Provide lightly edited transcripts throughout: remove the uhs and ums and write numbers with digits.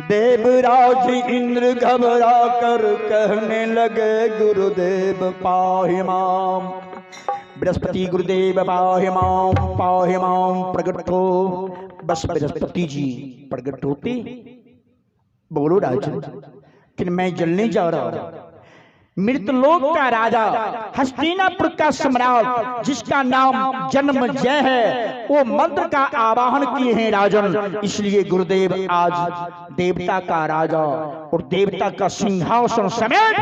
देवराज इंद्र घबरा कर कहने लगे गुरुदेव पाहि माम। बृहस्पति गुरुदेव पाहि माम प्रकट हो। बस बृहस्पति जी प्रकट होते, बोलो राजन कि मैं जलने जा रहा हूं। मृतलोक का राजा, हस्तिनापुर का सम्राट जिसका नाम जन्मजय है, वो मंत्र का आवाहन किए हैं राजन। इसलिए गुरुदेव आज देवता का राजा और देवता का सिंहासन समेत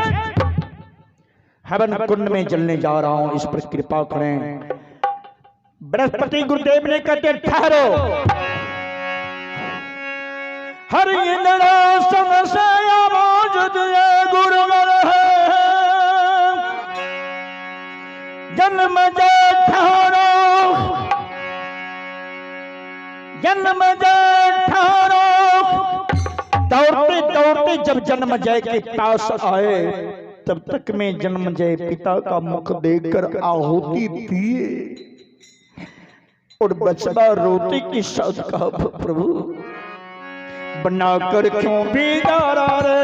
हवन कुंड में जलने जा रहा हूं, इस पर कृपा करें। बृहस्पति गुरुदेव ने कहते ठहरो, हर इंद्रासन से आवाज दिए गुरुवर है, जन्म जय ठहरो, जन्म जय ठहरो। दौड़ते दौड़ते जब जन्म जय के पास आए, तब तक में जन्म जय पिता का मुख देखकर आहुति दिए और बचवा रोते के साथ कहा, प्रभु बनाकर क्यों बिगाड़ा रे,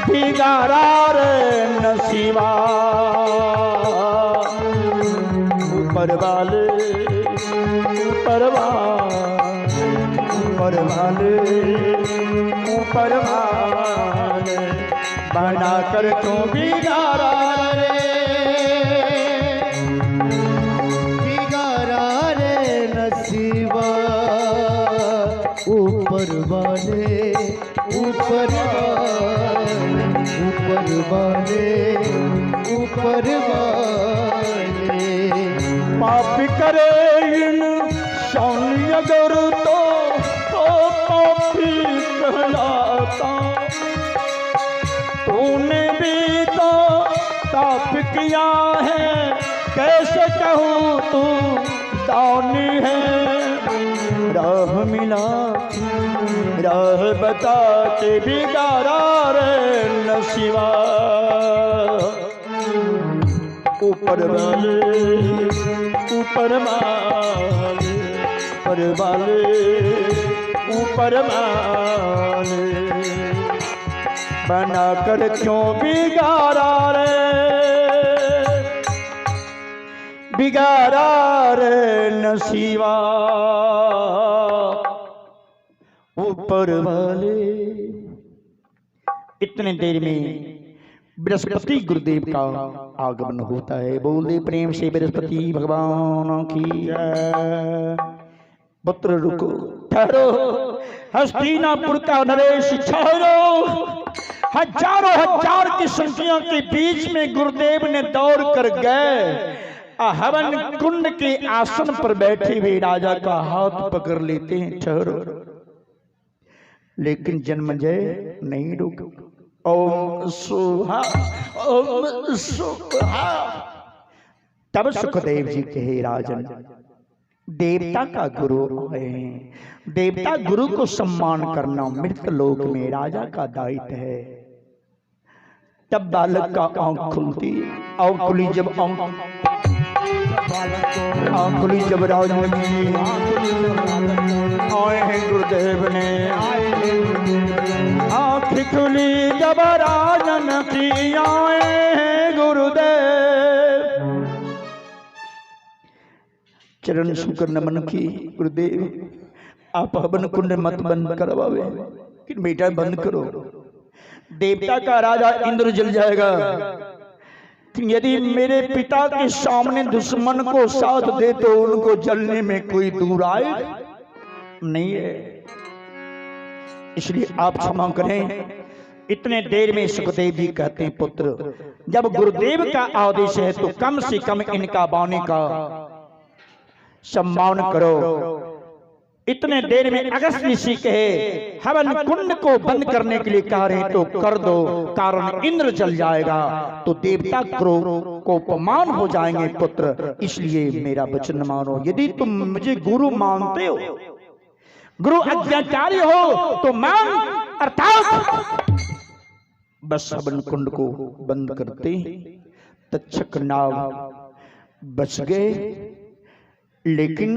बिगाड़ा रे नसीबा। ऊपर वाले ऊपर वाले ऊपर वाले बनाकर क्यों बिगाड़ा रे, बिगाड़ा रे नसीबा। ऊपर वाले ऊपर वाले ऊपर वाले पाप करे इंसान अगर तो पापी कहलाता। तूने भी तो पाप किया है, कैसे कहूँ तू दानी है। राह मिला राह बता के बिगाड़ा रे नसीबा। ऊपर वाले ऊपर वाले ऊपर वाले बनाकर क्यों बिगाड़ा रे, बिगाड़ा रे नसीबा। ऊपर वाले। इतने देर में बृहस्पति गुरुदेव का आगमन होता है। बोले प्रेम से बृहस्पति भगवान की जय। पुत्र रुको, ठहरो, हस्तिनापुर का नरेश ठहरो। हजारों हजार की संख्या के बीच में गुरुदेव ने दौड़ कर गए। हवन कुंड के आसन पर बैठे हुए राजा का हाथ पकड़ लेते हैं, ठहरो। लेकिन जन्मजय नहीं रुका। ओम सुहा ओम सुहा। तब सुखदेव जी कहे, राजन देवता का गुरु आए हैं, देवता गुरु को सम्मान करना मृत लोक में राजा का दायित्व है। तब बालक का आंख खुलती, आंख खुली जब आंख खुली जब राजन की आए हैं गुरुदेव ने। आंख खुली जब राजन की आए हैं गुरुदेव। चरण शुक्र नमन की। गुरुदेव आप हवन कुंड मत बंद करवावे, कि बेटा बंद करो। देवता का राजा इंद्र जल जाएगा। यदि मेरे पिता के सामने दुश्मन को साथ दे तो उनको जलने में कोई दूर आए नहीं है, इसलिए आप क्षमा करें। इतने देर में सुखदेव जी कहते हैं, पुत्र जब गुरुदेव का आदेश है तो कम से कम इनका वाणी का सम्मान करो। इतने देर में अगस्त ऋषि कहे हवन कुंड को बंद करने के लिए कह रहे तो कर दो, कारण इंद्र जल जाएगा तो देवता क्रोध को अपमान हो जाएंगे पुत्र, इसलिए मेरा वचन मानो। यदि तुम मुझे गुरु मानते हो, गुरु आज्ञाकारी हो तो मान, अर्थात बस हवन कुंड को बंद करते। तक्षक नाग बच गए। लेकिन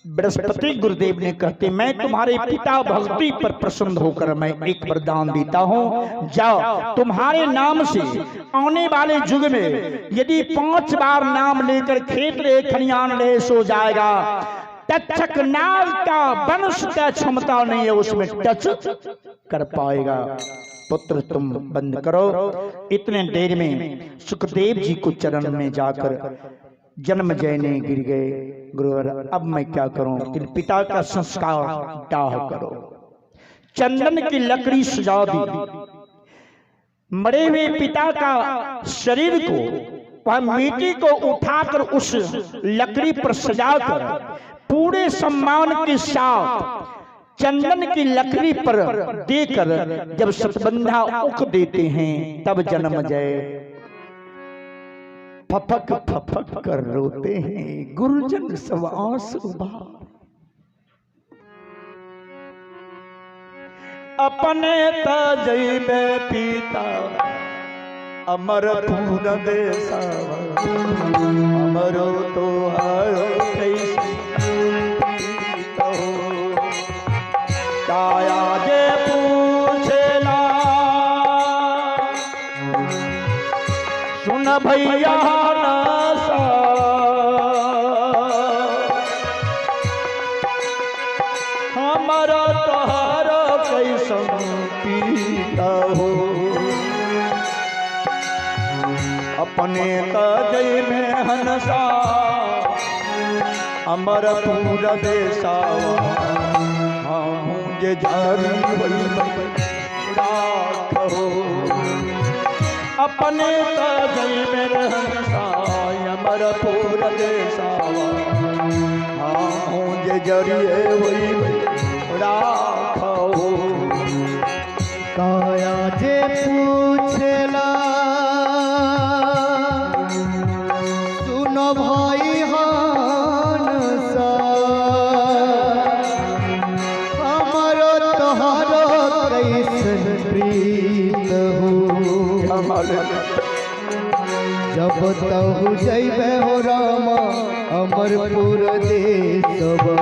बृहस्पति गुरुदेव ने कहते, मैं तुम्हारे पिता भक्ति पर प्रसन्न होकर मैं एक वरदान देता हूं, जाओ तुम्हारे नाम से आने वाले युग में यदि 5 बार नाम लेकर खेत रहे खलियान रहे सो जाएगा। तक्षक नाग का वंश का क्षमता नहीं है उसमें टच कर पाएगा। पुत्र तुम बंद करो। इतने देर में सुखदेव जी को चरण में जाकर जन्मजय ने गिर गए, गुरुवर अब मैं क्या करूं? पिता का संस्कार दाह करो। चंदन की लकड़ी सजा दी, मरे हुए पिता का शरीर को वह मिट्टी को उठाकर उस लकड़ी पर सजाकर पूरे सम्मान के साथ चंदन की लकड़ी पर देकर जब सतबंधा उख देते हैं तब जन्मजय फपक फपक कर रोते हैं। गुरुजन सब आंसू बहा अपने तजैबे पिता अमरपुर देसा अमरो तोहारो कैसे काया जे पूछेला सुन भैया नसा हमारा तोहारो कैसन पीता हो। अपने तजै में हनसा अमरपुर देसा जे जारी राखो। अपने तजै में हनसा अमरपुर देसा जे जरिए वही राखो। काया जे पूछेला सुनो भाई हानसा हमारो तोहारो कैसन प्रीत हो। जब तहु जैबे हो रामा अमरपुर देशवा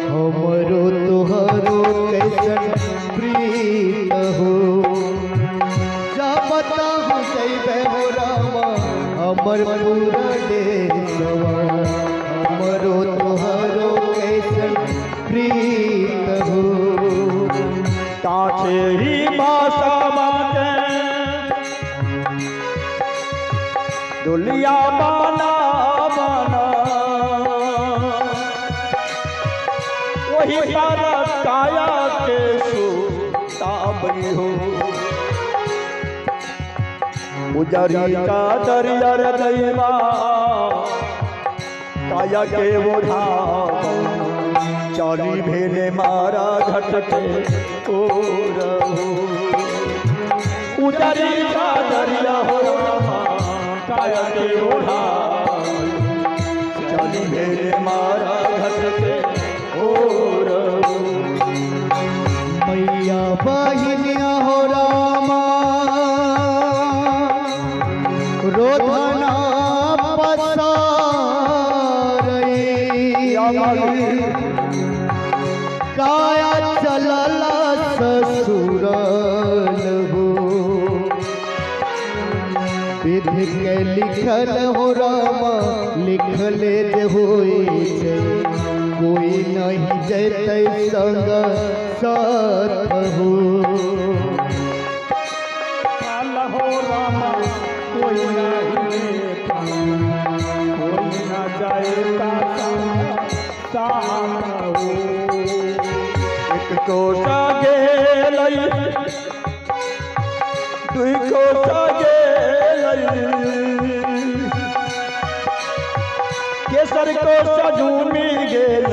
हमरो तोहारो कैसन प्रीत हो। जब तहु जैबे हो रामा अमरपुर देशवा हमरो तोहारो कैसन प्रीत हो। काछे ही भाषा बाटे दुलिया बाना बाना वही तारा काया के सुताबी हो। उजरी का दरियर दैवा काया के ओढ़ा चाली भेले मारा घट के ओ रहो। उजरी का दरिया हो काया के ओढ़ा चाली भेले मारा घट के ओ रहो। मैया बहिनिया हो रामा रोधना काया चलला ससुराल हो। विधि के लिखल हो रामा लिखले जे होई छै कोई नहीं जैते संग साथ हो। हो रामा कोई नहीं कोई ना जाएगा साथ हो। एक कोसा गेलई दुई कोसा गेलई केसर कोसा झूमी गेल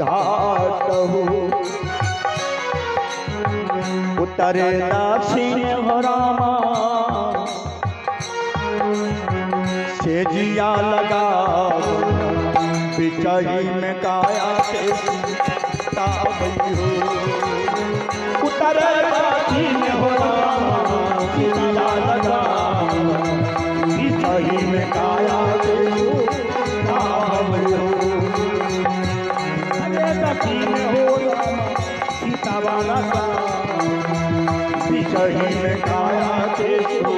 घाट हो। उतरे नाछीन हो रामा से जिया लगा बिचही में काया के ताबई हो। उतरे नाछीन हो रामा से जिया लगा बिचही विषही में काया देशु लाभ भयो। अरे गति में हो राम सीता वाला सा, विषही में काया देशु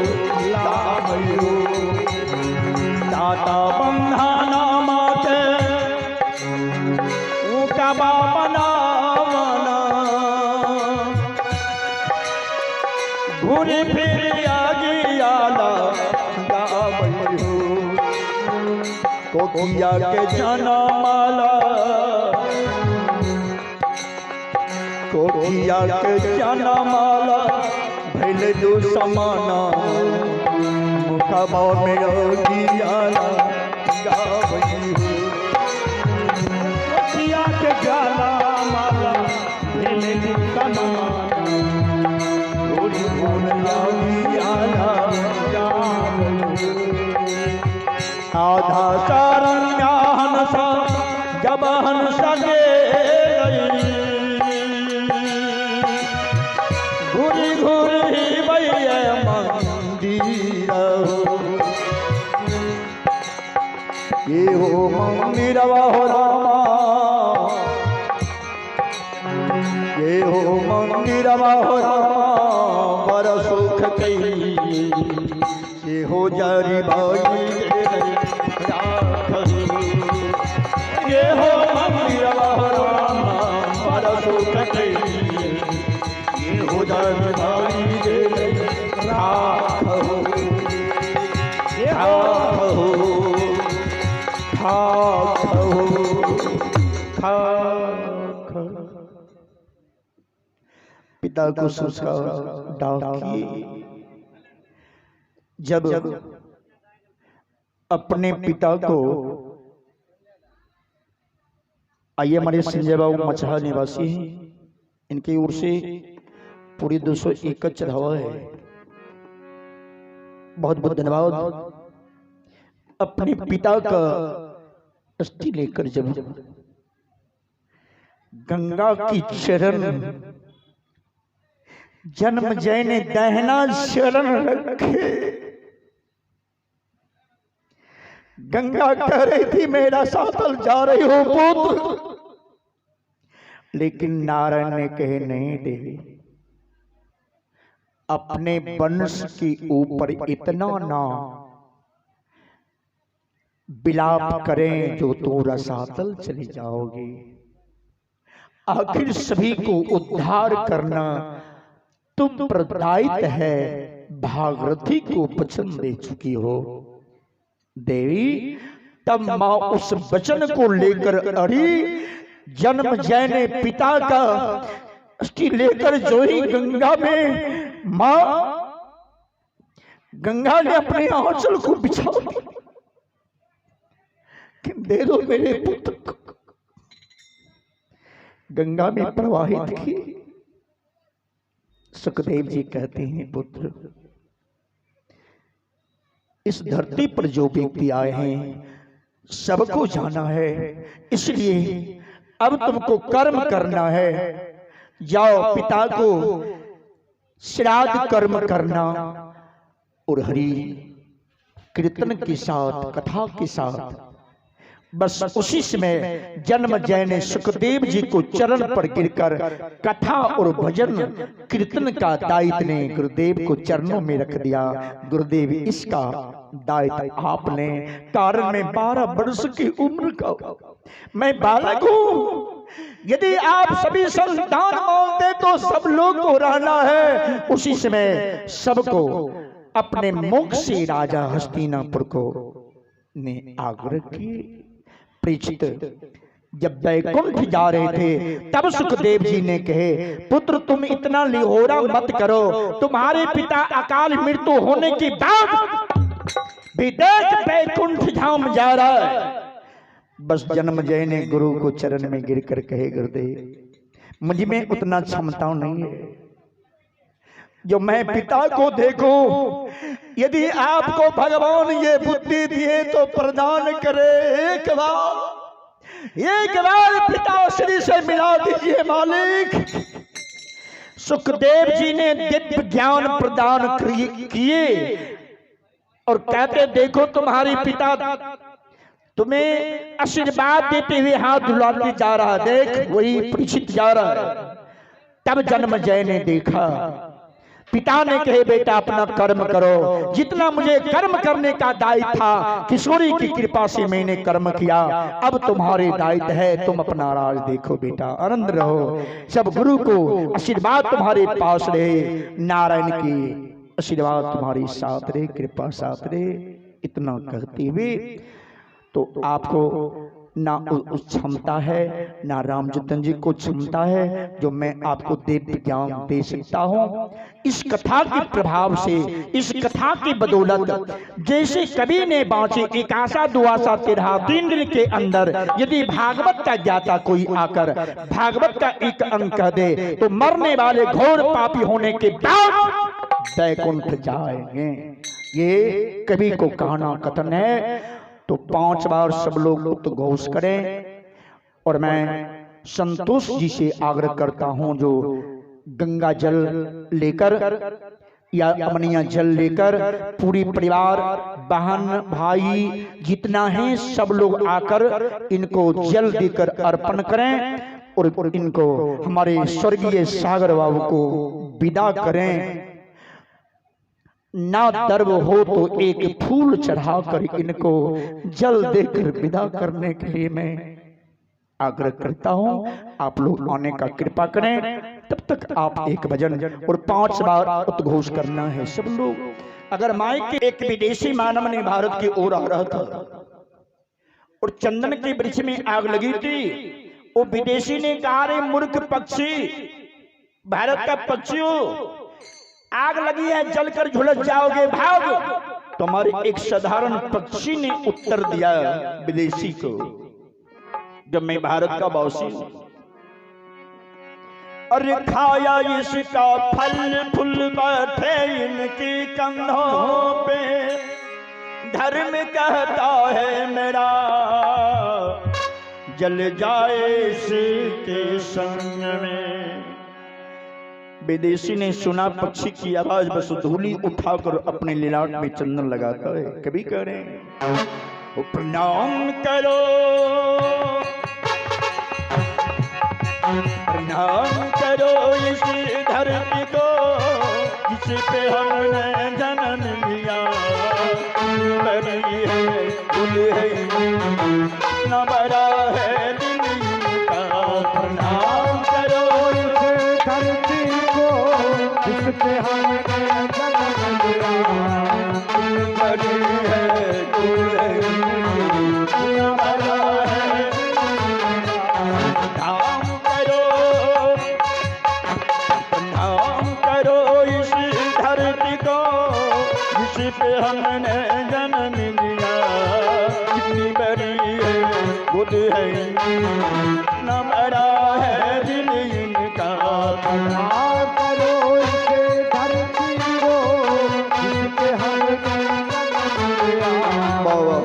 लाभ भयो। दाता बंधा नामा के ऊका बाबना घूरी फिर आगे आला गावयो। कोकिया के जाना माला, कोकिया के जाना माला भैल जो समाना, मुखबा में आगे आला गावयो। कोकिया के जाना माला भैल जो समाना, आधा सारंगा हंसा जब हंस गे घूरी घूरी भैया मंदिर हो। ये हो मंदिर हो रामा, ये हो मंदिर हो रामा, बड़ सुख कई ये हो जारी बाई ये हो मंदिर रामा, बड़ सुख कई ये हो जारी बाई राखो पिता को संस्कार डाकिए। जब अपने पिता को, आइए हमारे संजय बाबू मचहा निवासी हैं, इनकी ओर से पूरी 201 चढ़ावा है। बहुत बहुत धन्यवाद। अपने पिता का अस्थि लेकर जब गंगा की चरण जन्म जय ने दहना शरण रखे, गंगा कह रही थी मेरा साथल जा रही हो पुत्र, लेकिन नारायण ने कहे नहीं देवी, अपने वंश के ऊपर इतना ना विलाप करें जो तो रसातल चले जाओगे। आखिर सभी को उद्धार करना तुम पर दायित्व है, भागीरथी को वचन दे चुकी हो देवी। तब मां उस वचन को लेकर अड़ी जन्म जय ने पिता का अस्थि लेकर जो ही गंगा में, मां गंगा ने अपने आंचल को बिछा दिया कि दे दो मेरे पुत्र को। गंगा में प्रवाहित की। सुखदेव जी कहते हैं पुत्र, इस धरती पर जो व्यक्ति आए हैं सबको जाना है, इसलिए अब तुमको कर्म करना है। जाओ पिता को श्राद्ध कर्म करना और हरि कीर्तन के साथ, कथा के साथ। बस उसी समय जन्म जय ने सुखदेव जी को चरण पर गिरकर कथा और भजन कीर्तन का दायित्व ने गुरुदेव को चरणों में रख दिया। गुरुदेव इसका दायित्व आपने, कारण में 12 वर्ष की उम्र का मैं बालक हूँ, यदि आप सभी संतान मानते तो सब लोग को रहना है। उसी समय सबको अपने मुख से राजा हस्तिनापुर को ने आग्रह किए। परीक्षित जब वैकुंठ जा रहे थे तब सुखदेव जी ने कहे, पुत्र तुम इतना लिहोरा मत करो, तुम्हारे पिता अकाल मृत्यु होने के बाद विदेश वैकुंठ धाम जा रहा है। बस जन्म जय ने गुरु को चरण में गिरकर कहे, गुरुदेव मुझ में उतना क्षमता नहीं है जो मैं पिता को देखूं। यदि आपको भगवान ये बुद्धि दिए तो प्रदान करे, एक बार पिता श्री से मिला दीजिए मालिक। सुखदेव जी ने दिव्य ज्ञान प्रदान किए और कहते देखो तुम्हारे पिता तुम्हें आशीर्वाद देते हुए हाथ धुलाते जा रहा, देख वही परीक्षित जा रहा है। तब जन्मजय ने देखा, पिता ने कहे बेटा अपना कर्म करो, जितना मुझे कर्म करने का दायित्व था किशोरी की कृपा से मैंने कर्म किया, अब तुम्हारे दायित्व है तुम अपना राज देखो बेटा, आनंद रहो, सब गुरु को आशीर्वाद तुम्हारे पास रहे, नारायण की आशीर्वाद तुम्हारी साथ रहे, कृपा साथ रहे। इतना कहते हुए तो आपको ना उस क्षमता है ना रामजतन जी को क्षमता है जो मैं आपको दिव्य ज्ञान दे सकता हूँ। इस कथा के प्रभाव से, इस कथा की बदौलत जैसे कवि ने बाँचे एक आशा दुआशा तेरह 3 दिन के अंदर यदि भागवत का ज्ञाता कोई आकर भागवत का एक अंक कह दे तो मरने वाले घोर पापी होने के बाद वैकुंठ जाएंगे। ये कवि को कहना कथन है। तो 5 बार सब लोग उद्घोष करें। और मैं संतोष जी से आग्रह करता हूं जो गंगा जल लेकर या अमनिया जल लेकर पूरी परिवार बहन भाई जितना है सब लोग आकर इनको जल देकर अर्पण करें और इनको हमारे स्वर्गीय सागर बाबू को विदा करें। ना दर्व हो तो एक फूल चढ़ाकर इनको जल देकर विदा करने के लिए मैं आग्रह करता हूं। आप लोग आने का कृपा करें। तब तक आप एक भजन और 5 बार उद्घोष करना है सब लोग। अगर माइक के एक विदेशी मानव ने भारत की ओर आ रहा था और चंदन के वृक्ष में आग लगी थी, वो विदेशी ने कहा रे मूर्ख पक्षी, भारत का पक्षी हो, आग लगी है जलकर झुलस जाओगे, भाग। तुम्हारे एक साधारण पक्षी ने उत्तर दिया विदेशी को, जब मैं भारत का वासी हूं। अरे खाया इसका फल फूल बैठे इनकी कंधों पे, धर्म कहता है मेरा जल जाए इसके संग में। विदेशी ने सुना पक्षी की आवाज, बस धूली उठाकर अपने लीलाट में चंदन लगाता है। कभी कह रहे हैं प्रणाम करो, प्रणाम करो इस धरती को जिस पे हमने जन्म लिया। बड़ी है कुल है न बड़ा है दिल का, प्रणाम करो इस धरती जिस पे हमने जन्म लिया। बड़ी है कुल है न बड़ा है, पे हमने जन्म लिया। कितनी बड़ी है खुद है न बड़ा है दिल इनका। प्रणाम करो इसे धरती को जिसपे हमने जन्म लिया। बाबा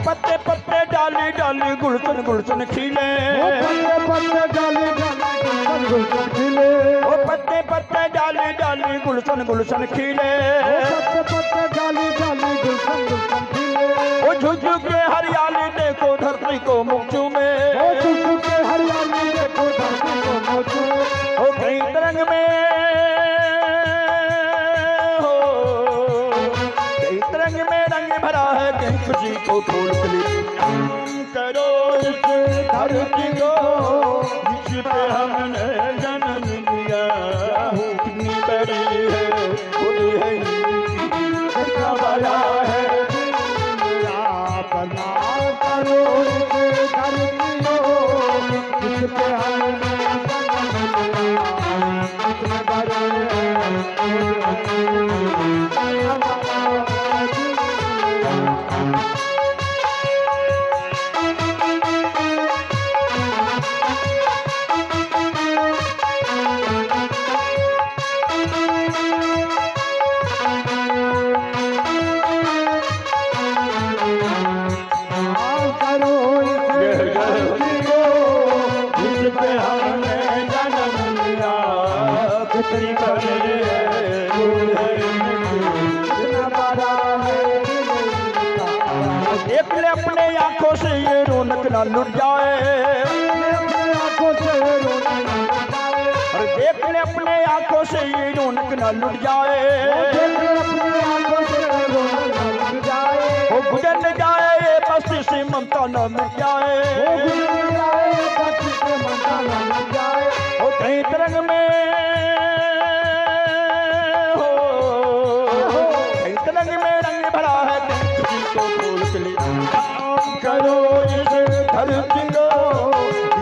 पत्ते पत्ते डाली डाली गुलशन गुलशन खिले, पत्ते डाली गुलशन खिले, ओ पत्ते पत्ते डाली डाली गुलशन गुलशन खिले, पत्ते डाली डाली गुलशन गुलशन खिले। ओ झुझु के हरियाली देखो धरती को मुक्चू में, ओ झुझु के हरियाली देखो धरती को मुक्चू में। ओ कई तरंग में हो, कई तरंग में रंग भरा है, कहीं खुशी को फूल खिले। करो इस धरती को जिस पे हमने जन्म लिया। कितनी बड़ी है खुद है कितना बड़ा है दुनिया। प्रणाम करो इस धरती को जिस पे हमने जन्म लिया। कितने बड़े पे हमने जन्म न लुट जाए, और देख ले अपने आंखों से ये रौनक न लुट जाए, वो गुजर न जाए ये बस्ती से ममता न मिट जाए, वो कहीं तरंग में हो, कहीं तरंग में रंग भरा है, किसी को फूल खिले। करो इस धरती को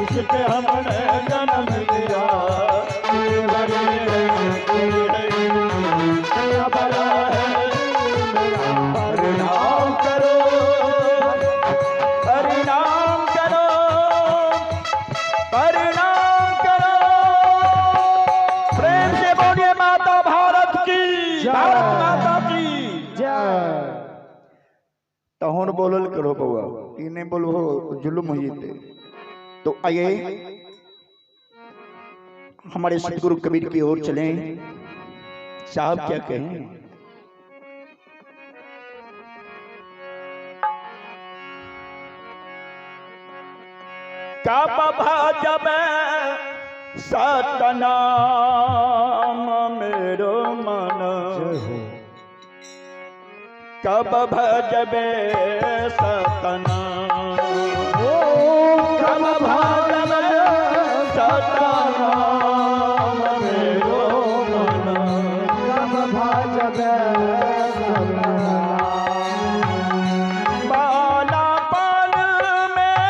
जिसपे हमने जन्म लिया, परिणाम करो, परिणाम करो, परिणाम करो। प्रेम से बोलिए माता भारत की, भारत माता की जय। तहोन बोलल करो बउआ, इन्हें बोलो जुल्म हुई थे। तो आइए हमारे सतगुरु कबीर की ओर चलें। साहब क्या कहें? कब भजब सतनाम मेरो मन, कब भजबे सतनाम, कब भजबे सतनाम मेरो मन, कब भजबे सतनाम। बालापन में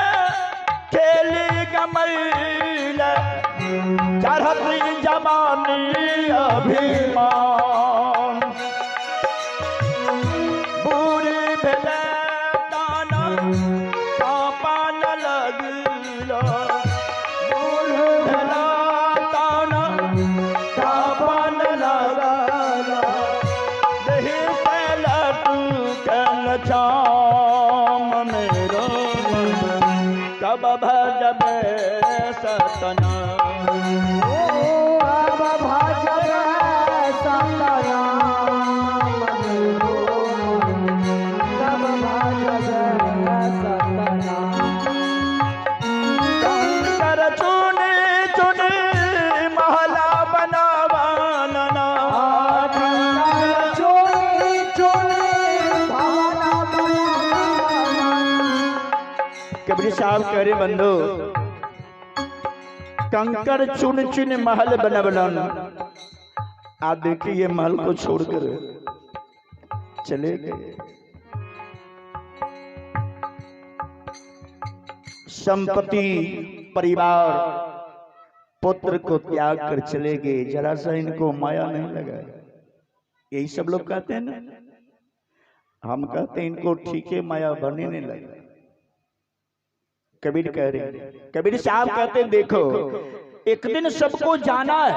खेली गमैल, चढ़ती जवानी अभिमान, बुरी भेले ताना पापा न लगला, बुरी भेला ताना पापा न लगला, देहि से लटकल चाम मेरो मन, कब भजबे सतनाम, कब भजबे सतनाम मेरो मन, कब भजबे सतनाम। कंकर चुने चुने महला बनावाना, चोरी चोरी भावना बनाना। कबीर साहब कह रहे बंधु, कंकर चुन चुन महल बनवलन। आप देखिए ये महल को छोड़कर चले गए, संपत्ति परिवार पुत्र को त्याग कर चले गए। जरा सा इनको माया नहीं लगा? यही सब लोग कहते हैं ना, हम कहते हैं इनको ठीक है माया बनने नहीं लगा। कबीर कह रहे, कबीर साहब कहते हैं देखो एक दिन सबको जाना है,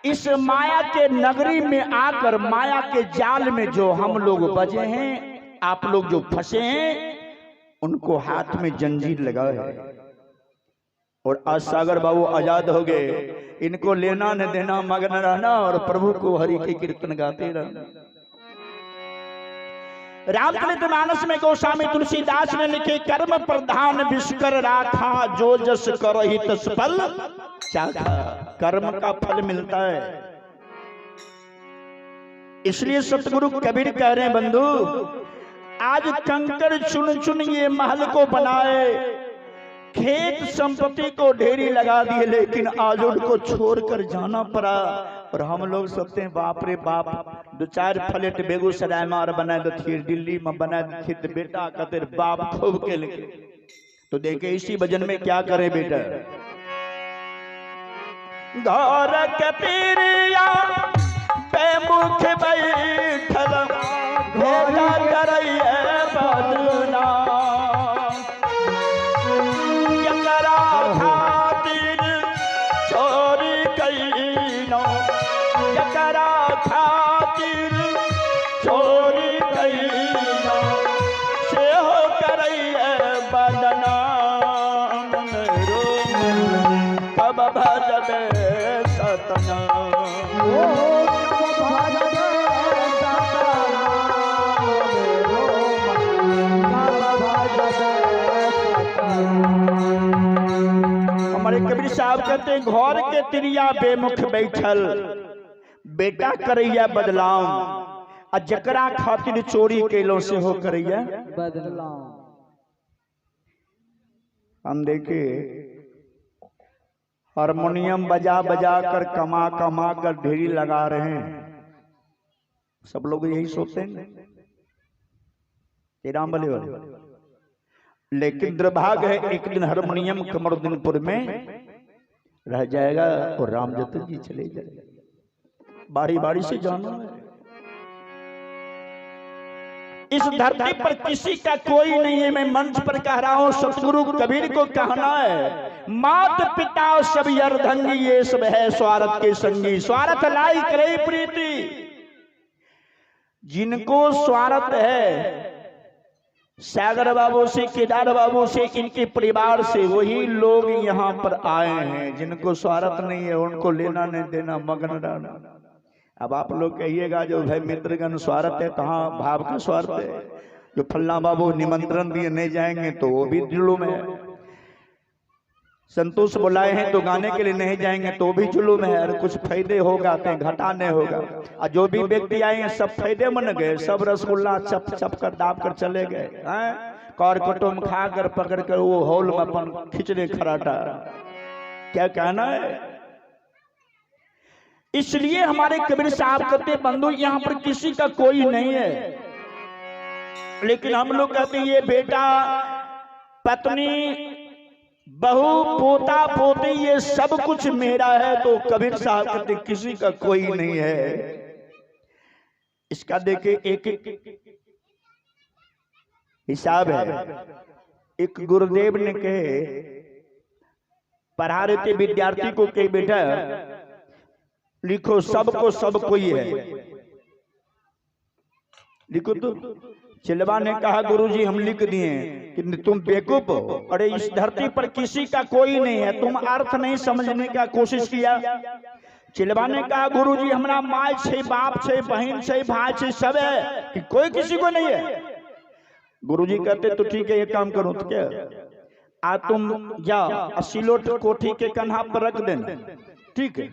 इस माया के नगरी में आकर माया के जाल में जो हम लोग बजे हैं, आप लोग जो फंसे हैं, उनको हाथ में जंजीर लगा है। और आज सागर बाबू आजाद हो गए, इनको लेना न देना, मगन रहना और प्रभु को हरि के कीर्तन गाते रहना। रामचरितमानस में गोस्वामी तुलसीदास ने लिखे, कर्म प्रधान विश्वकर राखा, जो जस करहि तस फल चाखा। कर्म का फल मिलता है, इसलिए सतगुरु कबीर कह रहे हैं बंधु, आज कंकर चुन चुन ये महल को बनाए, खेत संपत्ति को ढेरी लगा दिए, लेकिन आज उनको छोड़कर जाना पड़ा। और हम लोग सोचते हैं बाप रे बाप, 2-4 फ्लैट बेगूसराय में और बना देती, दिल्ली में बना देती, तो बेटा कहते बाप खूब के लिखे। तो देखे इसी भजन में क्या करे बेटा, घर के पीरिया पे मुख बैठल, भेजा करैया बदना, यकरा खातिर चोरी कैनो, यकरा खातिर चोरी कैनो, से हो करैया बदना मेरो मन, कब भजबे सतनाम। चाहते घर के तिरिया बेमुख बैठल बेटा करैया बदलाव आ जकरा खातिर चोरी कैलो से हो करैया बदलाव। हम देखे हारमोनियम बजा बजा कर कमा कमा कर ढेरी लगा रहे हैं, सब लोग यही सोचते हैं राम बले वाले। लेकिन दुर्भाग्य है एक दिन हारमोनियम कमरुद्दीनपुर में रह जाएगा और राम जतन जी चले जाएंगे। बारी बारी से जाना है, इस धरती पर किसी का कोई नहीं है। मैं मंच पर कह रहा हूं, सतगुरु कबीर को कहना है, मात पिता सब अर्धंगी ये सब है स्वार्थ के संगी, स्वार्थ लाई करे प्रीति। जिनको स्वार्थ है सागर बाबू से, केदार बाबू से, इनके परिवार से, वही लोग यहाँ पर आए हैं। जिनको स्वार्थ नहीं है उनको लेना नहीं देना, मगन रहना। अब आप लोग कहिएगा जो भाई मित्रगण स्वार्थ है, कहाँ भाव का स्वार्थ है? जो फल्ला बाबू निमंत्रण दिए नहीं जाएंगे तो वो भी जुलूम है। संतोष बुलाए हैं तो गाने के लिए नहीं जाएंगे तो भी जुलूम है। और कुछ फायदे होगा तो घाटा नहीं होगा। और जो भी व्यक्ति आए हैं सब फायदे मन गए, सब रसगुल्ला चप चप कर दाब कर चले गए, कर कुटुम खा कर पकड़ कर वो हॉल में अपन खिंचने खराटा। क्या कहना है? इसलिए हमारे कबीर साहब कहते बंधु यहाँ पर किसी का कोई नहीं है। लेकिन हम लोग कहते हैं ये बेटा पत्नी बहू पोता पोती ये सब कुछ मेरा है। तो कबीर साहब कहते किसी का कोई नहीं है। इसका देखे एक हिसाब है। एक गुरुदेव ने कहे, पढ़ा रहे थे विद्यार्थी को कि बेटा लिखो सबको सब कोई है, लिखो। तो चिलवा ने कहा गुरुजी हम लिख दिए कि तुम बेवकूफ हो, अरे इस धरती पर किसी का कोई नहीं है, तुम अर्थ नहीं समझने का कोशिश किया। चिलवा ने कहा गुरुजी हमारा माय छे, बाप छे, बहन छे, भाई छे, सब है कि कोई किसी को नहीं है। गुरुजी कहते तो ठीक है ये काम करो तो क्या, आ तुम जाओ सिलोट कोठी के कन्हा पर रख देना, ठीक है,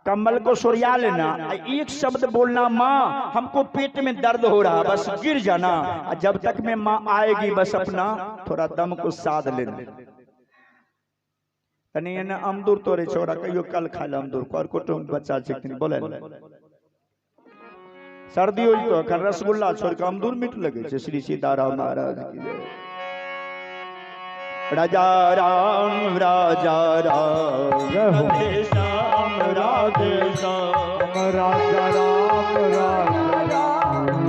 कमल को सुरिया लेना, एक शब्द बोलना माँ हमको पेट में दर्द हो रहा, बस गिर जाना। जब तक में माँ आएगी बस अपना थोड़ा दम को साध लेना। तनी ने अमदूर तोरे छोरा कहियो कल खा ले अमदूर को, और कुटुंब बच्चा चिकनी बोले सर्दी हो तो कल रसगुल्ला छोड़ के अमदूर मीठ लगे छे। श्री सीताराम महाराज की जय। राजा राम राजा राम राधे श्याम राधे श्याम, राजा राम राजा राम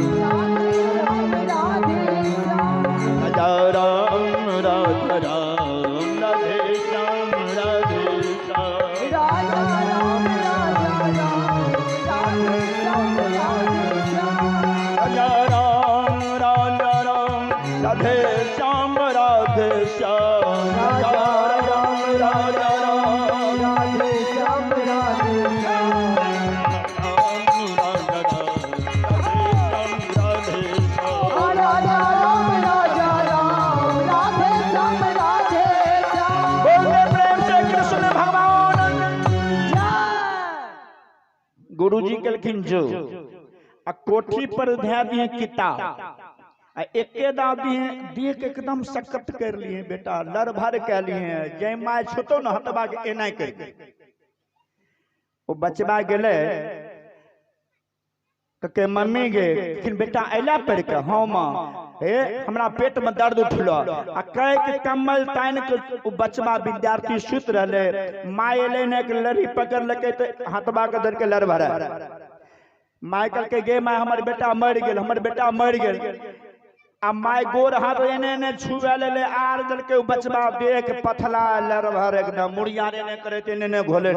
राजा राम राजा राम राधे श्याम राधे श्याम, राजा राम राजा राम राधे श्याम, राजा राम राजा राम राधे श्याम राधे श्याम, राजा राम राजा राम राधे श्याम राधे श्याम, राजा राम राजा राम राधे श्याम राधे श्याम। बोले प्रेम से कृष्ण भगवान। गुरुजी कहलखिन जो आ कोठी पर ध्या दिए किताब एके दाव दिए देख एकदम सकत कर लिए बेटा, लड़ भर कह लिए जय माय छुतो न हटबा के एना कर वो बचबा गेले के मम्मी गे फिर बेटा अला पड़ के हाँ माँ हे हमरा पेट में दर्द उठलो आ कह के कम्बल तान के वो बचबा विद्यार्थी सुत रहले। माय एले ने के लड़ी पकड़ लके तो हथबा के धर के लड़ भरा। माय कह के गे माय हमर बेटा मर गेल, हमर बेटा मर गेल। आ माय गोर हाथ एने ने छुए ले आर दल के बचबा देख पथला लड़ भर एकदम मुड़िया ने करे तेने ने घोले।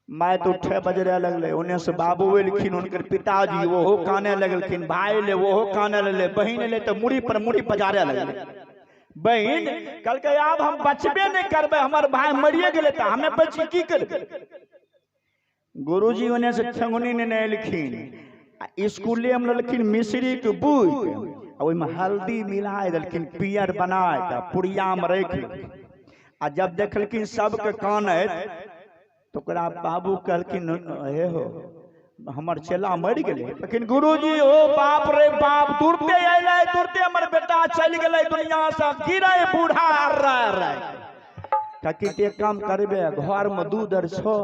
माय तो 6 बजे लगले, उन्हें से बाबू एलखिन, उनकर पिताजी वो काने लगलखिन, भाई ले वो काने ले, बहन ले तो मुड़ी पर मुड़ी पजारे लगले। बहन कल के अब हम बचबे नहीं करबे, हमार भाई मरिए गेले त हमें बच की करबे। गुरुजी उन्हें से ठंगुनी ने एलखिन, स्कूले हम ललखिन मिश्री के बूझ ओहि में हल्दी मिलाए दलखिन, पियर बनाए पुड़िया में रख आ जब देखलखिन सबके कान है तो ओकरा बाबू कहलखिन हे हो हमर चेला मर गेले, लेकिन गुरुजी हो बाप रे बाप तुरते अइले तुरते हमर बेटा चल गेले दुनिया से, गिरे बूढ़ा रे ताकि एक काम करबे घर में दूध और छो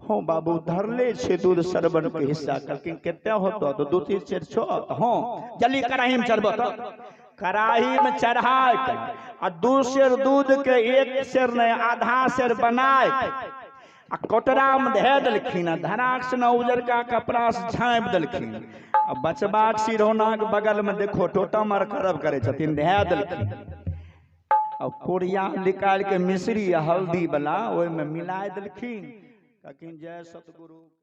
हो बाबू धरले छे दूध सरबन के हिस्सा, कहलखिन केते होतो तो 2-3 सेर छो हो जल्दी कढ़ाई में चढ़बो तो कढ़ाई में चढ़ा के आ 2 सेर दूध के 1 सेर ने आधा सेर बनाए आ कोटरा में धे देलखिन, धराक से न उजरका कपड़ा से झाँप देलखिन आ बचबाक सिरौना के बगल में देखो टोटा मार करब करे छथिन धे देलखिन आ कोरिया निकाल के मिश्री हल्दी वाला ओहि में मिला देलखिन, कहलखिन जय सतगुरु।